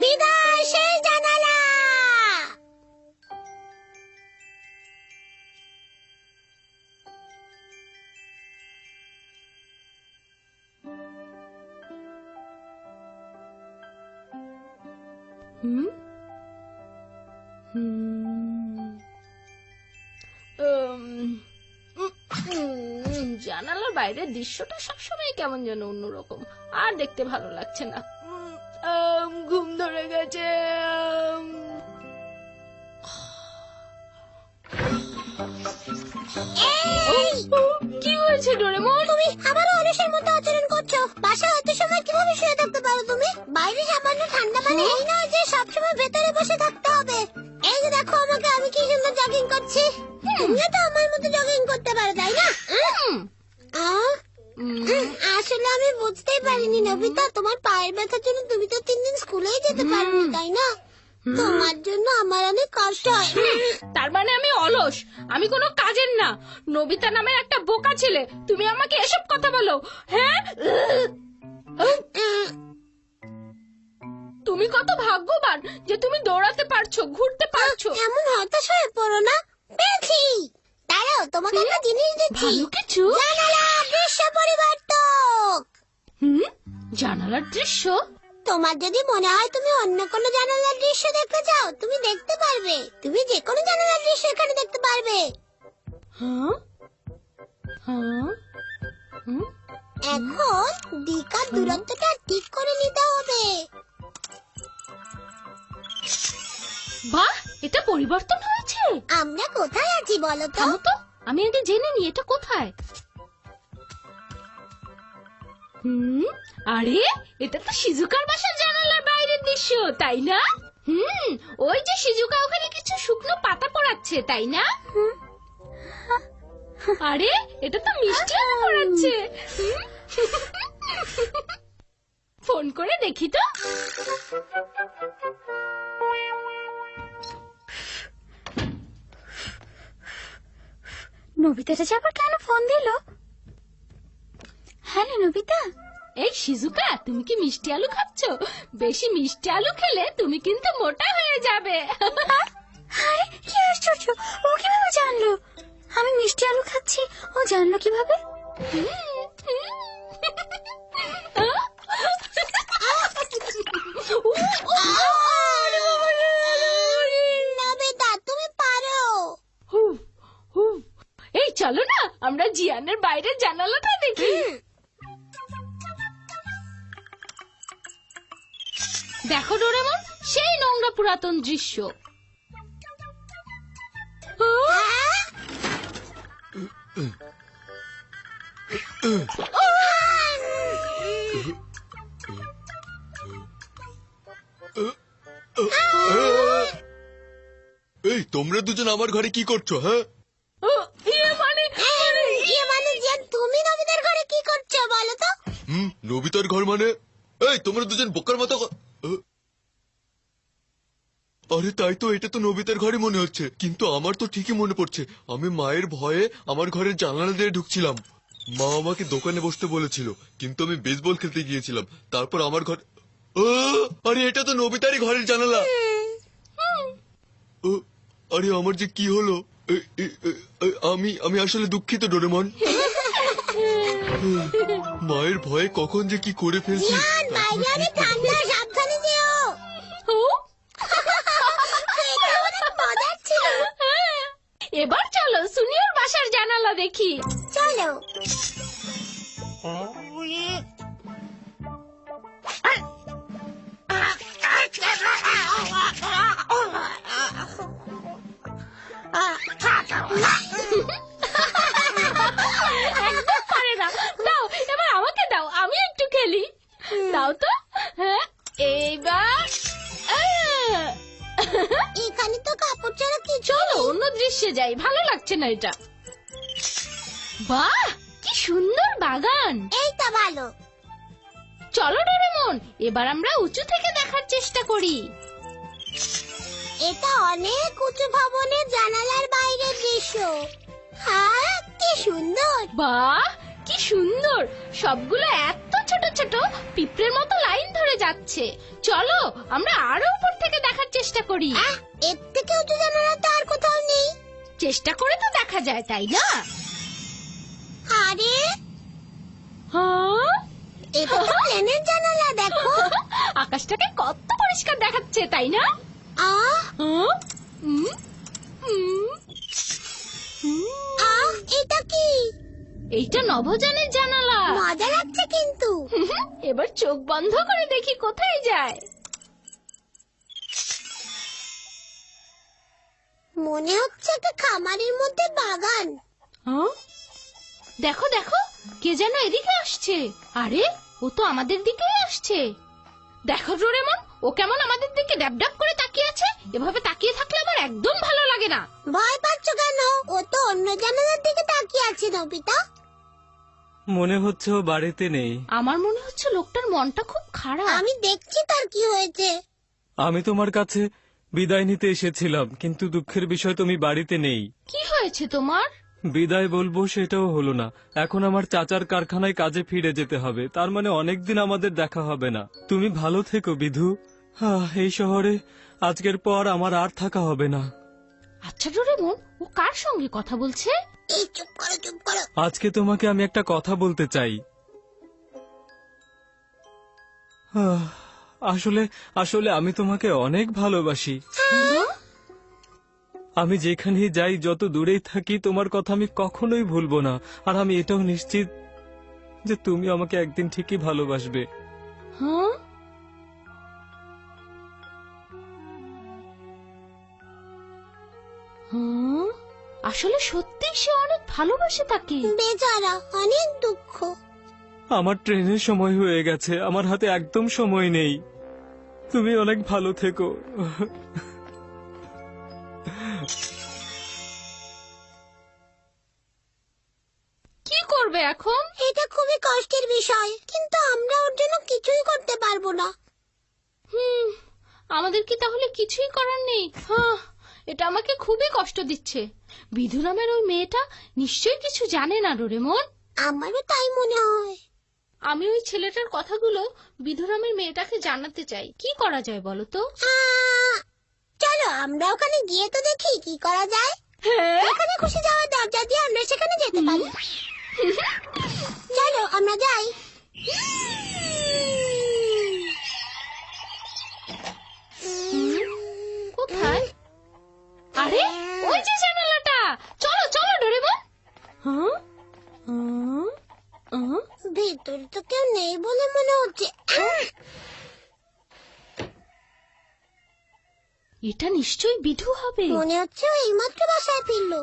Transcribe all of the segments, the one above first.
বিদায় সেই জানালা। জানালার বাইরের দৃশ্যটা সবসময় কেমন যেন অন্যরকম, আর দেখতে ভালো লাগছে না। ঘুম ধরে গেছে। কি হয়েছে ডোরেমন? তুমি আবারও অলসের মতো আচরণ করছো। বাসায় এত সময় কিভাবে শুয়ে থাকতে পারো তুমি? বাইরে সামান্য ঠান্ডা মানে এই নয় যে সবসময় ভেতরে বসে থাকতে হবে। এই যে দেখো আমাকে, আমি কি সুন্দর জগিং করছি। তুমিও তো আমার মতো জগিং করতে পারো, তাই না? আসলে আমি বুঝতেই পারিনি নবিতা, তোমার পায়ের ব্যথার জন্য তুমি তো 3 দিন স্কুলেই যেতে পারোনি, তাই না? তোমার জন্য আমার অনেক কষ্ট হয়। তার মানে আমি অলস, আমি কোনো কাজের না। নবিতা নামের একটা বোকা ছেলে তুমি আমাকে এসব কথা বলো? হ্যাঁ, তুমি কত ভাগ্যবান যে তুমি দৌড়াতে পারছো, ঘুরতে পারছো। এমন হতাশ হয়ে পড়ো না। পেয়েছি, দাঁড়াও তোমাকে একটা জিনিস দিচ্ছি। ভালো কিছু? জানালা দৃশ্য পরিবর্তক। জানালার দৃশ্য? তোমার যদি মনে হয় তুমি অন্য কোনো জানালার দৃশ্য দেখতে চাও, তুমি দেখতে পারবে। তুমি যে কোনো জানালার দৃশ্য এখানে দেখতে পারবে। এখন দিক আর দূরত্বটা ঠিক করে নিতে হবে। বাহ, এটা পরিবর্তন হয়েছে। আমরা কোথায় আছি বলো তো? থামো তো, আমি আগে জেনে নি এটা কোথায়। আরে এটা তো শিজুকার বাসার জানালার বাইরের দৃশ্য, তাই না? ওই যে শিজুকা ওখানে কিছু শুকনো পাতা পড়াচ্ছে, তাই না? আরে এটা তো মিষ্টি আলু পড়াচ্ছে। ফোন করে দেখি তো। নবিতাটা যে আবার কেন ফোন দিল? Hello Nobita. এই শিজুকা, তুমি কি মিষ্টি আলু খাচ্ছ? বেশি মিষ্টি আলু খেলে তুমি কিন্তু মোটা হয়ে যাবে। আরে কি আশ্চর্য, ও কিভাবে জানলো আমি মিষ্টি আলু খাচ্ছি? ও জানলো কিভাবে? নবিতা তুমি পারো। এই চলো না আমরা জিয়ানের বাইরের জানালাটা দেখি। দেখো ডোরেমন, সেই নোংরা পুরাতন দৃশ্য। এই তোমরা দুজন আমার ঘরে কি করছো? হ্যাঁ, তুমি নবিতার ঘরে কি করছো বলো তো? নবিতার ঘর মানে? এই তোমরা দুজন বোকার মতো আরে তাই তো, এটা তো নবিতার ঘরে মনে হচ্ছে, কিন্তু আমার তো ঠিকই মনে পড়ছে আমি মায়ের ভয়ে আমার ঘরের জানালা দিয়ে ঢুকছিলাম। মা আমাকে দোকানে বসতে বলেছিল, কিন্তু আমি বেসবল খেলতে গিয়েছিলাম। তারপর আমার ঘর, আরে এটা তো নবিতারই ঘরের জানালা। আরে আমার যে কি হলো? আমি আসলে দুঃখিত ডোরেমন। মায়ের ভয়ে কখন যে কি করে ফেলছি। সাবধানে যেও। এবার চলো সুনিয়র বাসার জানালা দেখি। চলো। একদম পারে না। দাও এবার আমাকে দাও, আমি একটু খেলি। দাও তো। হ্যাঁ এইবার এখানে তো কাপড় ছাড়া কি? চলো অন্য দৃশ্যে যাই, ভালো লাগছে না এটা। বাহ কি সুন্দর বাগান। এই তো ভালো। চলো ডোরেমন, এবার আমরা উঁচু থেকে দেখার চেষ্টা করি। এটা অনেক উঁচু ভবনের জানালার বাইরের দৃশ্য। হ্যাঁ কি সুন্দর। বাহ কি সুন্দর, সবগুলো এত ছোট ছোট পিঁপড়ের মতো লাইন ধরে যাচ্ছে। চলো আমরা আরো উপর থেকে দেখার চেষ্টা করি। এর থেকে উঁচু জানালা তো আর কোথাও নেই। চেষ্টা করে তো দেখা যায়, তাই না? আরে হ্যাঁ, এটা তো প্লেনের জানালা, দেখো। আকাশটাকে কত পরিষ্কার দেখাচ্ছে, তাই না? আহ হ্যাঁ? হুম, হুম, হুম। এটা কি? এইটা নভোযানের জানালা। মজা লাগছে কিন্তু। এবার চোখ বন্ধ করে দেখি কোথায় যায়। মনে হচ্ছে একটা খামারের মধ্যে বাগান। হ্যাঁ? দেখো দেখো, কে যেন এদিকে আসছে। আরে ও তো আমাদের দিকেই আসছে। দেখো ডোরেমন, ও কেমন আমাদের দিকে ড্যাব ড্যাব করে তাকিয়ে আছে। এভাবে তাকিয়ে থাকলে আমার একদম ভালো লাগে না। ভয় পাচ্ছ কেন? ও তো অন্য জানালার দিকে তাকিয়ে আছে। নবিতা, মনে হচ্ছে ও বাড়িতে নেই। আমার মনে হচ্ছে লোকটার মনটা খুব খারাপ। আমি দেখছি তার কি হয়েছে। আমি তোমার কাছে বিদায় নিতে এসেছিলাম, কিন্তু দুঃখের বিষয় তুমি বাড়িতে নেই। কি হয়েছে তোমার? বিদায় বলবো সেটাও হলো না। এখন আমার চাচার কারখানায় কাজে ফিরে যেতে হবে। তার মানে অনেকদিন আমাদের দেখা হবে না। তুমি ভালো থেকো বিধু। এই শহরে আজকের পর আমার আর থাকা হবে না। আচ্ছা ডোরেমন, ও কার সঙ্গে কথা বলছে? এই চুপ করো, চুপ করো। আজকে তোমাকে আমি একটা কথা বলতে চাই। আসলে আসলে আমি তোমাকে অনেক ভালোবাসি। হ্যাঁ? আমি যেখানেই যাই, যত দূরেই থাকি, তোমার কথা আমি কখনোই ভুলবো না। আর আমি এটাও নিশ্চিত যে তুমি আমাকে একদিন ঠিকই ভালোবাসবে। হ্যাঁ? হ্যাঁ? আসলে সত্যি সে অনেক ভালোবাসে তাকে। বেচারা, অনেক দুঃখ। আমার ট্রেনের সময় হয়ে গেছে, আমার হাতে একদম সময় নেই। তুমি অনেক ভালো থেকো। কি করবে এখন? এটা খুবই কষ্টের বিষয়, কিন্তু আমরা ওর জন্য কিছুই করতে পারবো না। আমাদের কি তাহলে কিছুই করার নেই? এটা আমাকে খুবই কষ্ট দিচ্ছে। বিধু নামের ওই মেয়েটা নিশ্চয়ই কিছু জানে না ডোরেমন। আমারও তাই মনে হয়। আমি ওই ছেলেটার কথাগুলো বিধু নামের মেয়েটাকে জানাতে চাই। কি করা যায় বলো তো? চলো আমরা ওখানে গিয়ে তো দেখি কি করা যায়। হ্যাঁ, এখানে খুশি যাওয়ার দরজা দিয়ে আমরা সেখানে যেতে পারি। চলো আমরা যাই। কোথায়? আরে ওই যে জানালাটা। চলো চলো ডোরেমন। হ্যাঁ? ভিতরে তো কেউ নেই বলে মনে হচ্ছে। এটা নিশ্চয়ই বিধু হবে। মনে হচ্ছে ও এইমাত্র বাসায় ফিরলো।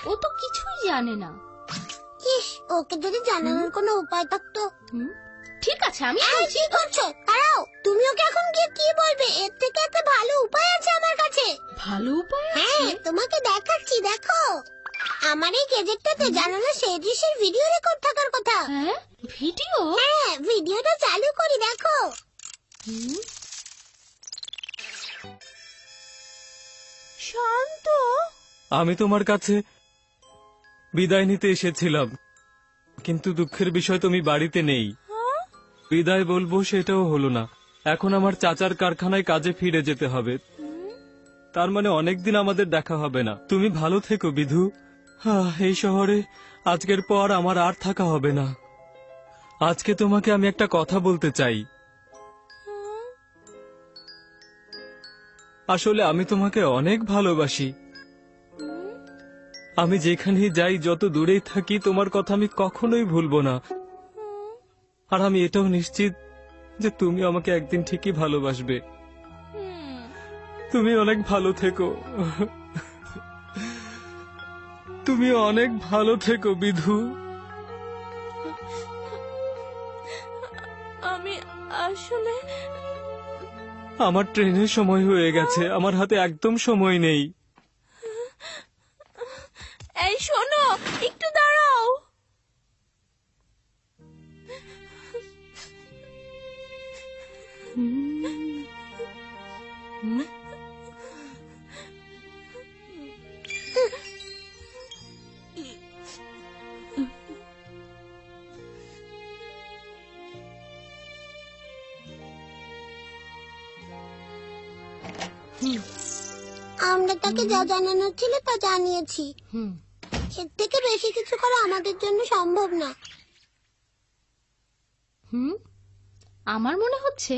ও তো কিছুই জানে না। ইস, ওকে যদি জানানোর কোনো উপায় থাকতো। ঠিক আছে, আমি এই, কি করছো? দাঁড়াও, তুমি ওকে এখন গিয়ে কি বলবে? এর থেকে একটা ভালো উপায় আছে আমার কাছে। ভালো উপায় হ্যাঁ, আছে। তোমাকে দেখাচ্ছি, দেখো। আমার এই গেজেটটাতে জানালা সেই দৃশ্যের ভিডিও রেকর্ড থাকার কথা। হ্যাঁ, ভিডিও? হ্যাঁ, ভিডিওটা চালু করি, দেখো। শান্ত। আমি তোমার কাছে বিদায় নিতে এসেছিলাম, কিন্তু দুঃখের বিষয় তুমি বাড়িতে নেই। বিদায় বলবো সেটাও হলো না। এখন আমার চাচার কারখানায় কাজে ফিরে যেতে হবে। তার মানে অনেকদিন আমাদের দেখা হবে না। তুমি ভালো থেকো বিধু। এই শহরে আজকের পর আমার আর থাকা হবে না। আজকে তোমাকে আমি একটা কথা বলতে চাই। আসলে আমি তোমাকে অনেক ভালোবাসি। আমি যেখানেই যাই, যত দূরেই থাকি, তোমার কথা আমি কখনোই ভুলবো না। আর আমি এটাও নিশ্চিত যে তুমি আমাকে একদিন ঠিকই ভালোবাসবে। তুমি অনেক ভালো থেকো। তুমি অনেক ভালো থেকো বিধু। আমি আসলে আমার ট্রেনের সময় হয়ে গেছে, আমার হাতে একদম সময় নেই। এই শোনো, একটু দাঁড়াও। হুম আমরা তাকে যা জানানোর ছিল তা জানিয়েছি। হুম এর থেকে বেশি কিছু করা আমাদের জন্য সম্ভব না। হুম আমার মনে হচ্ছে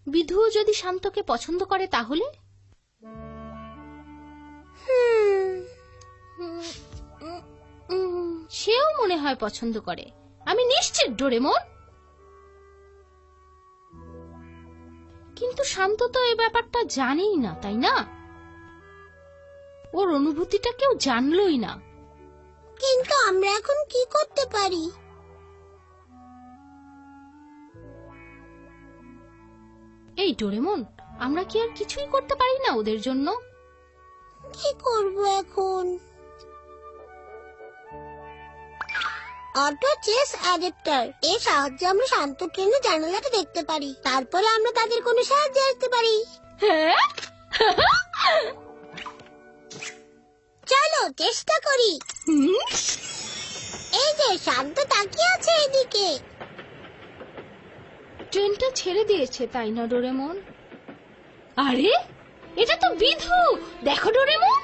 বিধুও যদি শান্তকে পছন্দ করে তাহলে সেও মনে হয় পছন্দ করে। আমি নিশ্চিত ডোরেমন। কিন্তু শান্ত তো এই ব্যাপারটা জানেই না, তাই না? ওর অনুভূতিটা কেউ জানলই না। কিন্তু আমরা এখন কি করতে পারি? এই ডোরেমন, আমরা কি আর কিছুই করতে পারি না ওদের জন্য? কি করব এখন? অটো চেস অ্যাডাপ্টার এর সাহায্যে আমরা শান্ত ট্রেনে জানালাটা দেখতে পারি। তারপরে আমরা তাদের কোনো সাহায্যে আসতে পারি। হ্যাঁ চলো চেষ্টা করি। হুম, এই যে শান্ত তাকিয়ে আছে এদিকে। ট্রেনটা ছেড়ে দিয়েছে, তাই না ডোরেমন? আরে এটা তো বিধু। দেখো ডোরেমন।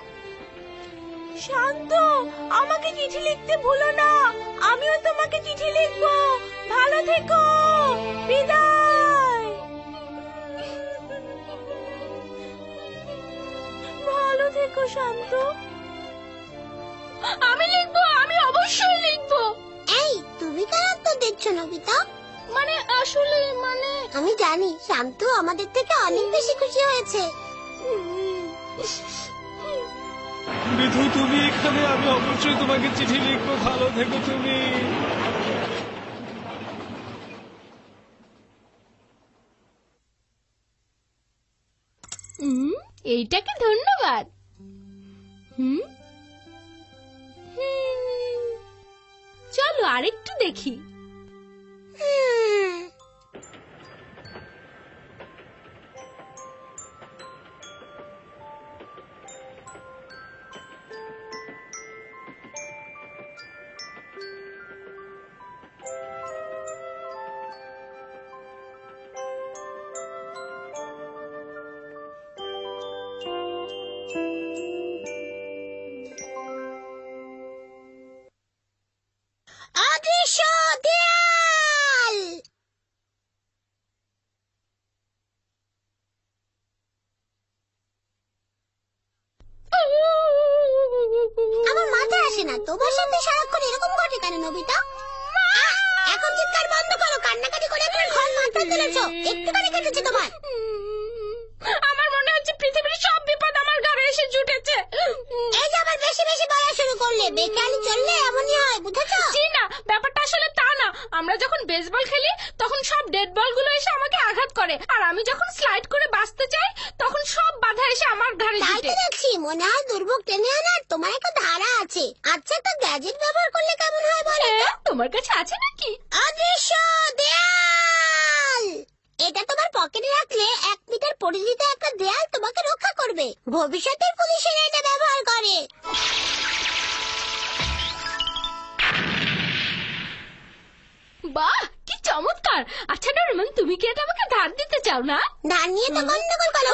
শান্ত, আমাকে চিঠি লিখতে ভুলো না। আমিও তোমাকে চিঠি লিখবো। ভালো থেকো। বিদায়। ভালো থেকো শান্ত। আমি লিখবো, আমি অবশ্যই লিখবো। এই তুমি কেন উত্তর দিচ্ছ নবিতা? মানে আসলে আমি জানি শান্ত আমাদের থেকে অনেক বেশি খুশি হয়েছে। বিধু তুমি এখানে, আমি অবশ্যই তোমাকে চিঠি লিখবো। ভালো থেকো তুমি। এইটাকে ধন্যবাদ। হুম চলো আরেকটু দেখি। অদৃশ্য দেয়াল। আমার মাথায় আসে না তোমার সাথে সারাক্ষণ এরকম ঘটে কেন নবিতা? এখন চিৎকার বন্ধ করো, কান্নাকাটি করে এখন ঘর মাথায় তুলেছো। একটুখানি কেটেছে তোমার। আমার মনে হচ্ছে পৃথিবীর সব বিপদ আমার ঘরে এসে জুটেছে। এই যে আবার বেশি বেশি বলা শুরু করলে, বেকালি চললে এমনই হয়, বুঝেছো? জি না, ব্যাপারটা আসলে তা না। আমরা যখন বেসবল খেলি তখন সব ডেড বল গুলো এসে আমাকে আঘাত করে, আর আমি যখন স্লাইড করে বাঁচতে চাই তখন সব বাধা এসে আমার ঘাড়ে তাই জুটে। তো দেখছি মনে হয় দুর্ভোগ টেনে আনার তোমার একটা ধারা আছে। আচ্ছা, তো গ্যাজেট ব্যবহার করলে কেমন হয় বলো তো? তোমার কাছে আছে নাকি? অদৃশ্য দেয়াল। এটা তোমার পকেটে রাখলে 1 মিটার পরিধিতে একটা দেয়াল তোমাকে রক্ষা করবে। ভবিষ্যতের পুলিশেরা এটা ব্যবহার করে। বাহ, কি চমৎকার। আচ্ছা ডোরেমন, তুমি কি এটা আমাকে ধার দিতে চাও না? ধার নিয়ে তো গন্ডগোল করো।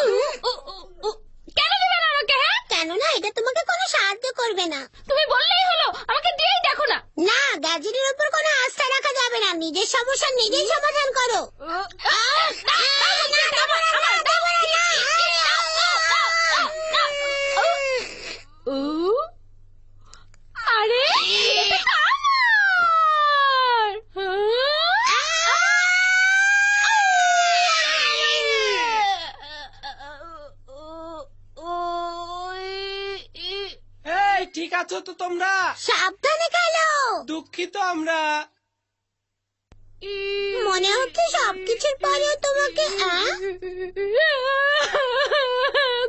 কেন দিবে না আমাকে? হ্যাঁ, কেননা এটা তোমাকে কোনো সাহায্য করবে না। তুমি বললেই হলো, আমাকে দিয়েই দেখো না। না, গ্যাজেটের উপর কোনো আস্থা রাখা যাবে না। নিজের সমস্যা নিজেই সমাধান করো। আরে এটা তো আমার। এই, ঠিক আছো তো তোমরা? সাবধানে খেলো। দুঃখিত আমরা। মনে হচ্ছে সবকিছুর পরেও তোমাকে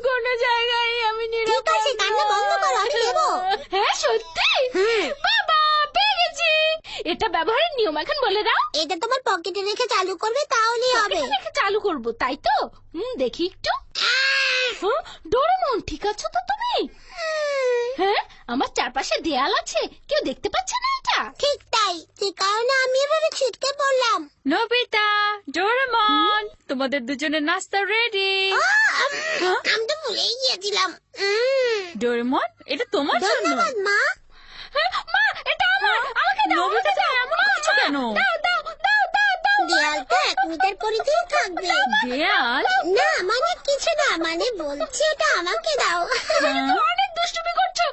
কোন জায়গায় আমি ঠিক আছে, কান্না বন্ধ করো, আমি দেবো। হ্যাঁ সত্যি? বাবা, পেয়ে গেছি। এটা ব্যবহারের নিয়ম এখন বলে দাও। এটা তোমার পকেটে রেখে চালু করবে, তাহলেই হবে। পকেটে রেখে চালু করব, তাই তো? দেখি একটু। ডোরেমন, ঠিক আছো তো তুমি? হ্যাঁ, আমার চারপাশে দেয়াল আছে, কেউ দেখতে পাচ্ছে না এটা? ঠিক তাই, যে কারণে আমি এভাবে ছিটকে পড়লাম। নবিতা, ডোরেমন, তোমাদের দুজনের নাস্তা রেডি। আমি তো ভুলেই গিয়েছিলাম। ডোরেমন, এটা তোমার জন্য। ধন্যবাদ মা। মা, এটা আমার, আমাকে দাও, নবিতা, তুমি এমন করছো কেন? দেয়ালটা 1 মিটার পরিধিই থাকবে। দেয়াল? না মানে কিছু না, মানে বলছি ওটা আমাকে দাও। অনেক দুষ্টুমি করছো।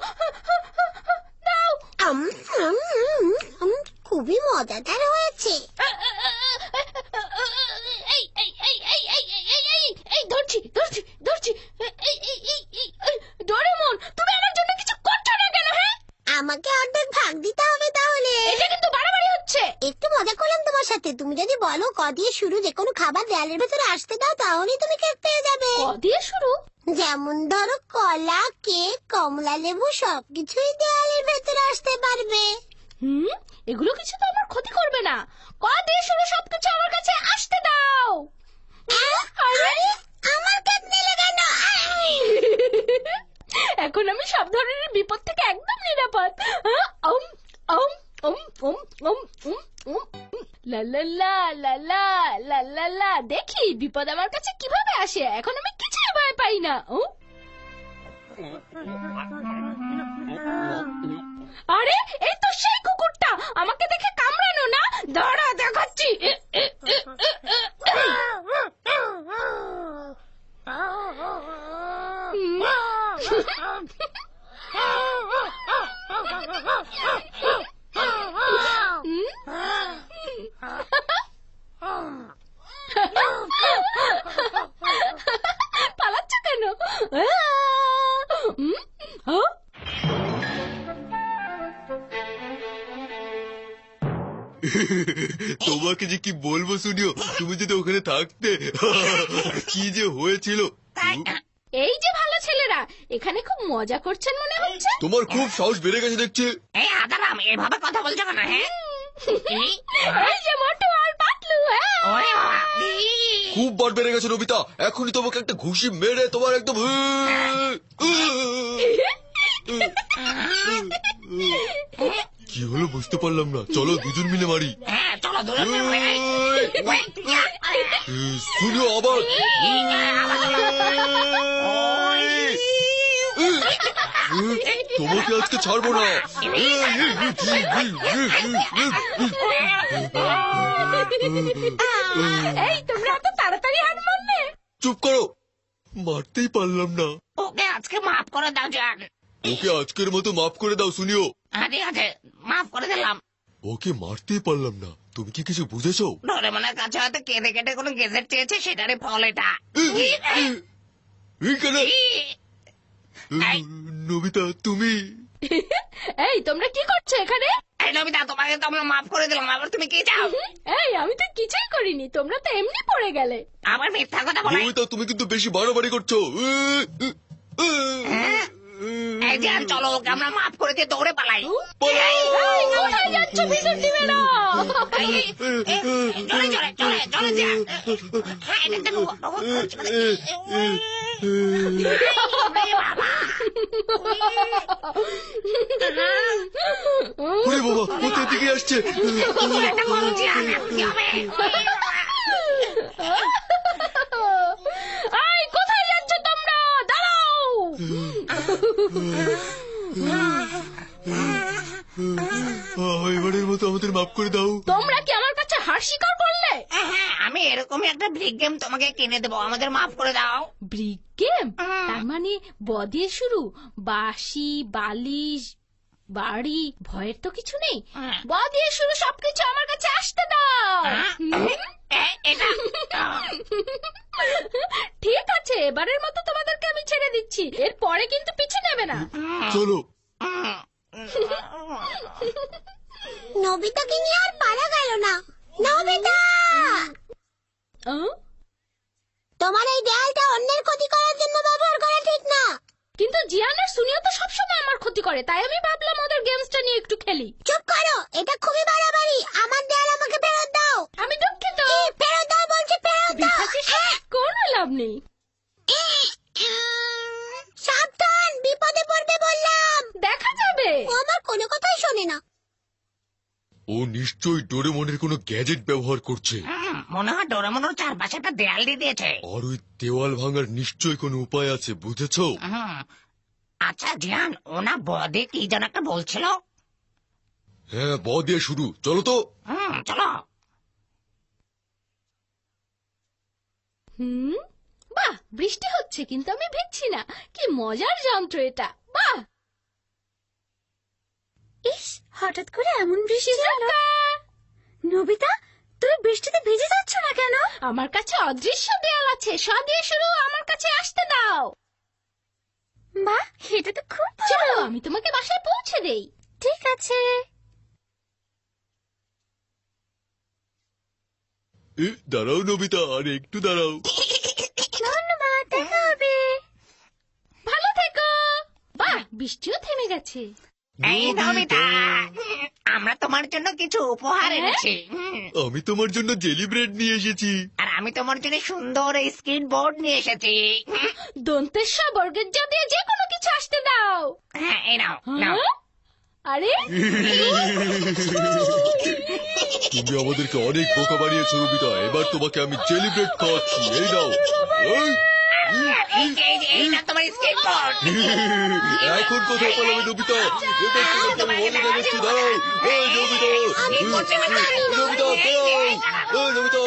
দাও। খুবই মজাদার হয়েছে। এই ধরছি ধরছি ধরছি। ডোরেমন, তুমি আমার জন্য কিছু করছো না কেন? হ্যাঁ, আমাকে অর্ধেক ভাগ দিতে হবে তাহলে। এটা কিন্তু বাড়াবাড়ি হচ্ছে। একটু মজা করলাম তোমার সাথে। তুমি যদি বলো ক দিয়ে শুরু যে কোনো খাবার দেয়ালের ভেতরে আসতে দাও, তাহলেই তুমি কেক পেয়ে যাবে। ক দিয়ে শুরু? যেমন ধরো কলা, কেক, কমলা লেবু সবকিছুই দেয়ালের ভেতরে আসতে পারবে। এগুলো কিছু তো আমার ক্ষতি করবে না। ক দিয়ে শুরু সবকিছু আমার কাছে আসতে দাও। আরে আমার কেক নিলে কেন? এখন আমি সব ধরনের বিপদ থেকে একদম নিরাপদ। লা লা লা লা লা লা লা লা। দেখি বিপদ আমার কাছে কিভাবে আসে। এখন আমি কিছুই ভয় পাই না। আরে এই তো সেই কুকুরটা, আমাকে দেখে কামড়ানো না। দাঁড়া, দেখাচ্ছি। পালাচ্ছ কেন? তোমাকে যে কি বলবো শুনিও, তুমি যদি ওখানে থাকতে কি যে হয়েছিল। এই যে ভালো ছেলেরা, এখানে খুব মজা করছেন মনে হচ্ছে। তোমার খুব সাহস বেড়ে গেছে দেখছি। এই আদারাম, এভাবে কথা বলছো কেন? হ্যাঁ, এই যে মোটু আর পাতলু। ওরে বাবা। খুব বার বেড়ে গেছে নবিতা। এখনই তোমাকে একটা ঘুষি মেরে তোমার একদম কি হলো বুঝতে পারলাম না। চলো দুজন মিলে মারি। হ্যাঁ, চলো দূরে দূরে মারি। শুনো আবার। তোমাকে আজকে ছাড়বো না। এই তোমরা এত তাড়াতাড়ি হার মারলে? চুপ করো, মারতেই পারলাম না। ওকে আজকে মাফ করে দাও জান। ওকে আজকের মতো মাফ করে দাও শুনিও। ঠিক আছে, মাফ করে দিলাম। ওকে মারতেই পারলাম না। তুমি কি কিছু বুঝেছো? ডোরেমনের কাছে হয়তো কেঁদে কেটে কোনো গেজেট চেয়েছে, সেটারই ফল এটা। এইখানে নবিতা তুমি। এই তোমরা কি করছো এখানে? এই নবিতা, তোমাকে তো আমরা মাফ করে দিলাম, আবার তুমি কি চাও? এই আমি তো কিছুই করিনি, তোমরা তো এমনি পড়ে গেলে। আবার মিথ্যা কথা বলে। নবিতা তুমি কিন্তু বেশি বাড়াবাড়ি করছো। এই জান, চলো ওকে আমরা মাফ করে দিয়ে দৌড়ে পালাই। এই কোথায় যাচ্ছ? ভিতর দিবে না। চলে চলে চলে চলে যান। হ্যাঁ, এটা দেখো, ওরে বাবা, কোথা থেকে আসছে? একটা বড় জিয়ান, কি হবে? এই কোথায় যাচ্ছ তোমরা? দাঁড়াও। এবারের মতো আমাদের মাফ করে দাও। তোমরা কি আমার কাছে হার স্বীকার করলে? হ্যাঁ, আমি এরকমই একটা ব্রিক গেম তোমাকে কিনে দেবো, আমাদের মাফ করে দাও। Brick game? তার মানে ব দিয়ে শুরু? বাঁশি, বালিশ, বাড়ি, ভয়ের তো কিছু নেই। ব দিয়ে শুরু সবকিছু আমার কাছে আসতে দাও। এটা ঠিক আছে, এবারের মতো তোমাদেরকে আমি ছেড়ে দিচ্ছি, এর পরে কিন্তু পিছু নেবে না। চলো। নবিতাকে নিয়ে আর পারা গেল না। নবিতা, তোমার এই দেয়ালটা অন্যের ক্ষতি করার জন্য ব্যবহার করা ঠিক না। কিন্তু জিয়ান আর সুনিও তো সবসময় আমার ক্ষতি করে, তাই আমি ভাবলাম ওদের গেমসটা নিয়ে একটু খেলি। চুপ করো, এটা খুবই বাড়াবাড়ি। আমার দেয়াল আমাকে ফেরত দাও। আমি দুঃখিত। ফেরত দাও বলছি, ফেরত দাও। কোনো লাভ নেই। সাবধান, বিপদে পড়বে বললাম। দেখা যাবে। ও আমার কোনো কথাই শোনে না। ও নিশ্চয় নিশ্চয়ই ডোরেমনের কোনো গ্যাজেট ব্যবহার করছে। মনে হয় ডোরেমন ওর চারপাশে একটা দেয়াল দিয়ে দিয়েছে। আর ওই দেওয়াল ভাঙার নিশ্চয়ই কোনো উপায় আছে, বুঝেছো? হুম। আচ্ছা জিয়ান, ওনা বদে কি যেন একটা বলছিল। হ্যাঁ, ব দিয়ে শুরু, চলো তো। চলো। হুম, বাহ, বৃষ্টি হচ্ছে কিন্তু আমি ভিজছি না। কি মজার যন্ত্র এটা, বাহ। ইস, হঠাৎ করে এমন বৃষ্টি হলো। নবিতা, তুমি বৃষ্টিতে ভিজে যাচ্ছ না কেন? আমার কাছে অদৃশ্য দেয়াল আছে, স দিয়ে শুরু, আমার কাছে আসতে দাও। বাহ, এটা তো খুব চলো ভালো। আমি তোমাকে বাসায় পৌঁছে দেই। ঠিক আছে। দাঁড়াও নবিতা, আর একটু দাঁড়াও। ধন্যবাদ, দেখা হবে। ভালো থেকো। বাহ, বৃষ্টিও থেমে গেছে। এই নবিতা, আমরা তোমার জন্য কিছু উপহার এনেছি। আমি তোমার জন্য জেলি ব্রেড নিয়ে এসেছি। আর আমি তোমার জন্য সুন্দর এই স্ক্রিন বোর্ড নিয়ে এসেছি। দন্তের বর্গের জ দিয়ে যে কোনো কিছু আসতে দাও। হ্যাঁ, এই নাও নাও। হ্যাঁ? আরে তুমি আমাদেরকে অনেক বোকা বানিয়েছো নবিতা, এবার তোমাকে আমি জেলি ব্রেড খাওয়াচ্ছি, এই নাও। এই না তোমার স্ক্রিন বোর্ড। এখন কোথায় পালাবে নবিতা? এবার তোমাকে আমি মজা দেখাচ্ছি, দাঁড়াও। এই নবিতা, নবিতা, দাঁড়াও। এই নবিতা।